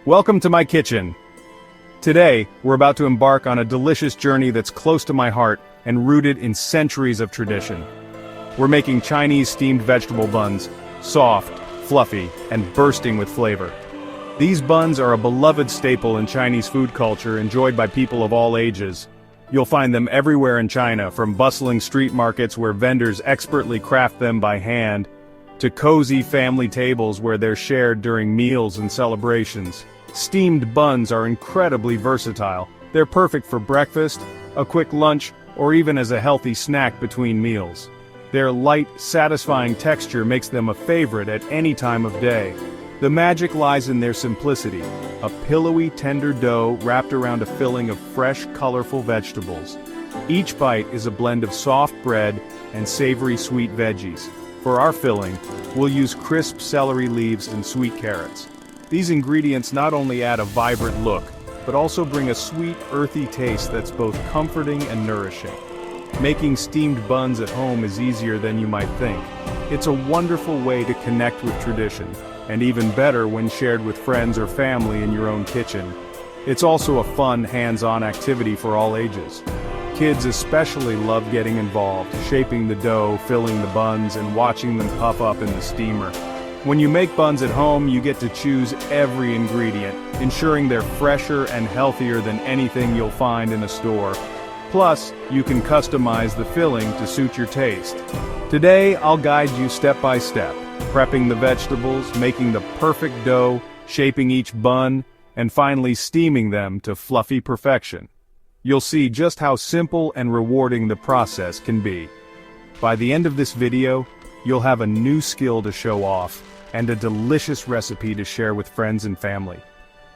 Welcome to my kitchen. Today, we're about to embark on a delicious journey that's close to my heart and rooted in centuries of tradition. We're making Chinese steamed vegetable buns, soft, fluffy, and bursting with flavor. These buns are a beloved staple in Chinese food culture enjoyed by people of all ages. You'll find them everywhere in China, from bustling street markets where vendors expertly craft them by hand, to cozy family tables where they're shared during meals and celebrations. Steamed buns are incredibly versatile. They're perfect for breakfast, a quick lunch, or even as a healthy snack between meals. Their light, satisfying texture makes them a favorite at any time of day. The magic lies in their simplicity, a pillowy, tender dough wrapped around a filling of fresh, colorful vegetables. Each bite is a blend of soft bread and savory sweet veggies. For our filling, we'll use crisp celery leaves and sweet carrots. These ingredients not only add a vibrant look, but also bring a sweet, earthy taste that's both comforting and nourishing. Making steamed buns at home is easier than you might think. It's a wonderful way to connect with tradition, and even better when shared with friends or family in your own kitchen. It's also a fun, hands-on activity for all ages. Kids especially love getting involved, shaping the dough, filling the buns, and watching them puff up in the steamer. When you make buns at home, you get to choose every ingredient, ensuring they're fresher and healthier than anything you'll find in a store. Plus, you can customize the filling to suit your taste. Today, I'll guide you step by step, prepping the vegetables, making the perfect dough, shaping each bun, and finally steaming them to fluffy perfection. You'll see just how simple and rewarding the process can be. By the end of this video, you'll have a new skill to show off, and a delicious recipe to share with friends and family.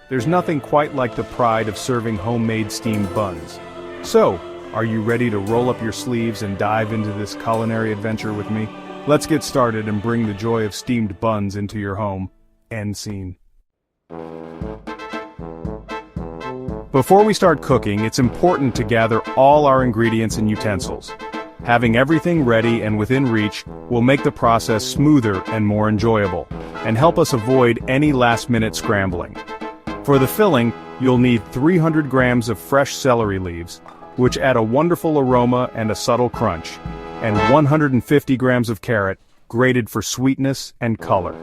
There's nothing quite like the pride of serving homemade steamed buns. So, are you ready to roll up your sleeves and dive into this culinary adventure with me? Let's get started and bring the joy of steamed buns into your home. End scene. Before we start cooking, it's important to gather all our ingredients and utensils. Having everything ready and within reach will make the process smoother and more enjoyable, and help us avoid any last-minute scrambling. For the filling, you'll need 300 grams of fresh celery leaves, which add a wonderful aroma and a subtle crunch, and 150 grams of carrot, grated for sweetness and color.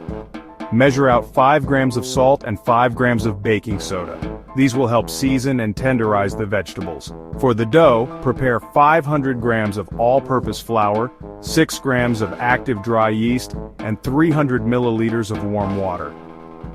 Measure out 5 grams of salt and 5 grams of baking soda. These will help season and tenderize the vegetables. For the dough, prepare 500 grams of all-purpose flour, 6 grams of active dry yeast, and 300 milliliters of warm water.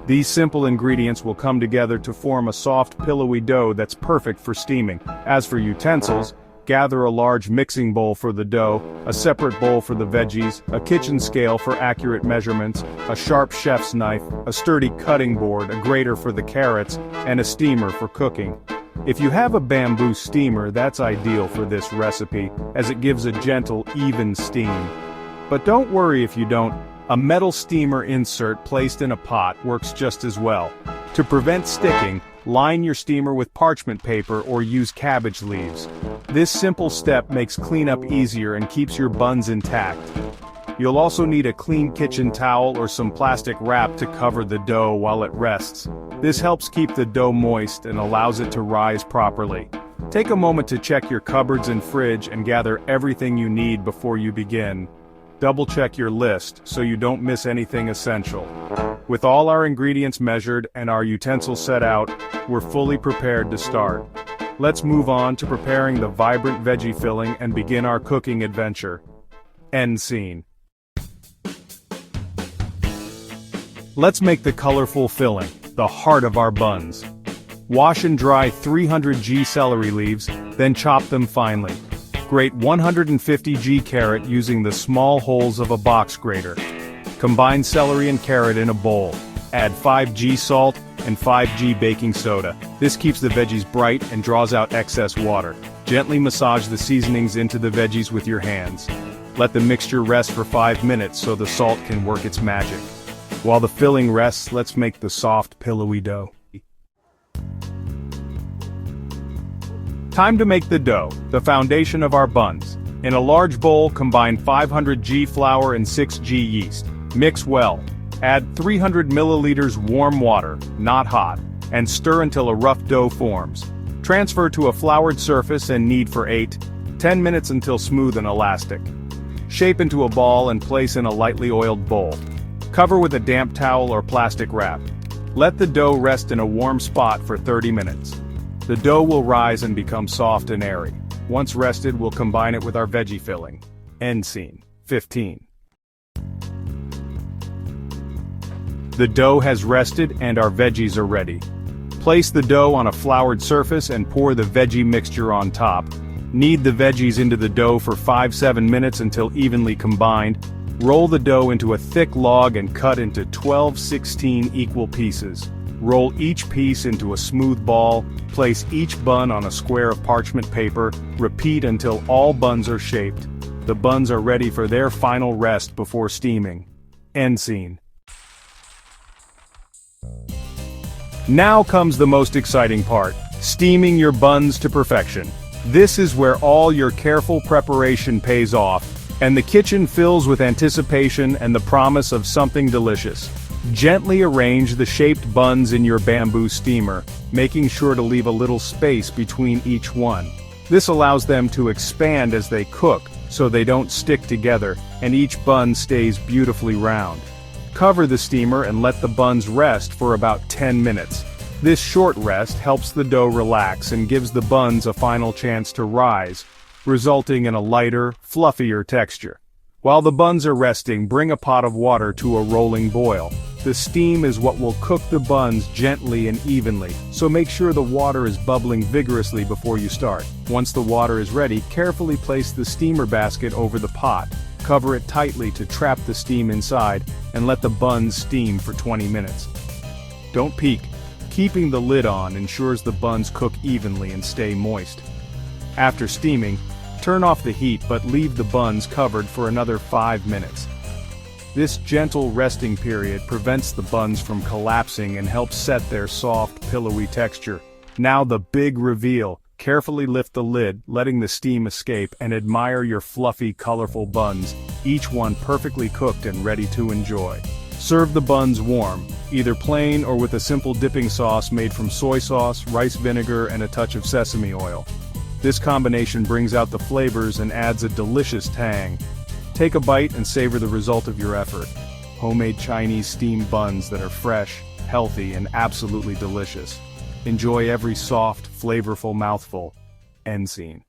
These simple ingredients will come together to form a soft, pillowy dough that's perfect for steaming. As for utensils, gather a large mixing bowl for the dough, a separate bowl for the veggies, a kitchen scale for accurate measurements, a sharp chef's knife, a sturdy cutting board, a grater for the carrots, and a steamer for cooking. If you have a bamboo steamer, that's ideal for this recipe, as it gives a gentle, even steam. But don't worry if you don't. A metal steamer insert placed in a pot works just as well. To prevent sticking, line your steamer with parchment paper or use cabbage leaves. This simple step makes cleanup easier and keeps your buns intact. You'll also need a clean kitchen towel or some plastic wrap to cover the dough while it rests. This helps keep the dough moist and allows it to rise properly. Take a moment to check your cupboards and fridge and gather everything you need before you begin. Double-check your list so you don't miss anything essential. With all our ingredients measured and our utensils set out, we're fully prepared to start. Let's move on to preparing the vibrant veggie filling and begin our cooking adventure. End scene. Let's make the colorful filling, the heart of our buns. Wash and dry 300 g celery leaves, then chop them finely. Grate 150 g carrot using the small holes of a box grater. Combine celery and carrot in a bowl. Add 5 g salt and 5 g baking soda. This keeps the veggies bright and draws out excess water. Gently massage the seasonings into the veggies with your hands. Let the mixture rest for 5 minutes so the salt can work its magic. While the filling rests, let's make the soft, pillowy dough. Time to make the dough, the foundation of our buns. In a large bowl, combine 500 g flour and 6 g yeast. Mix well. Add 300 milliliters warm water, not hot, and stir until a rough dough forms. Transfer to a floured surface and knead for 8-10 minutes until smooth and elastic. Shape into a ball and place in a lightly oiled bowl. Cover with a damp towel or plastic wrap. Let the dough rest in a warm spot for 30 minutes. The dough will rise and become soft and airy. Once rested, we'll combine it with our veggie filling. End scene. 15. The dough has rested and our veggies are ready. Place the dough on a floured surface and pour the veggie mixture on top. Knead the veggies into the dough for 5-7 minutes until evenly combined. Roll the dough into a thick log and cut into 12-16 equal pieces. Roll each piece into a smooth ball. Place each bun on a square of parchment paper. Repeat until all buns are shaped. The buns are ready for their final rest before steaming. End scene. Now comes the most exciting part, steaming your buns to perfection. This is where all your careful preparation pays off, and the kitchen fills with anticipation and the promise of something delicious. Gently arrange the shaped buns in your bamboo steamer, making sure to leave a little space between each one. This allows them to expand as they cook, so they don't stick together, and each bun stays beautifully round. Cover the steamer and let the buns rest for about 10 minutes. This short rest helps the dough relax and gives the buns a final chance to rise, resulting in a lighter, fluffier texture. While the buns are resting, bring a pot of water to a rolling boil. The steam is what will cook the buns gently and evenly, so make sure the water is bubbling vigorously before you start. Once the water is ready, carefully place the steamer basket over the pot. Cover it tightly to trap the steam inside, and let the buns steam for 20 minutes. Don't peek. Keeping the lid on ensures the buns cook evenly and stay moist. After steaming, turn off the heat but leave the buns covered for another 5 minutes. This gentle resting period prevents the buns from collapsing and helps set their soft, pillowy texture. Now the big reveal. Carefully lift the lid, letting the steam escape, and admire your fluffy, colorful buns, each one perfectly cooked and ready to enjoy. Serve the buns warm, either plain or with a simple dipping sauce made from soy sauce, rice vinegar, and a touch of sesame oil. This combination brings out the flavors and adds a delicious tang. Take a bite and savor the result of your effort. Homemade Chinese steamed buns that are fresh, healthy, and absolutely delicious. Enjoy every soft, flavorful mouthful. End scene.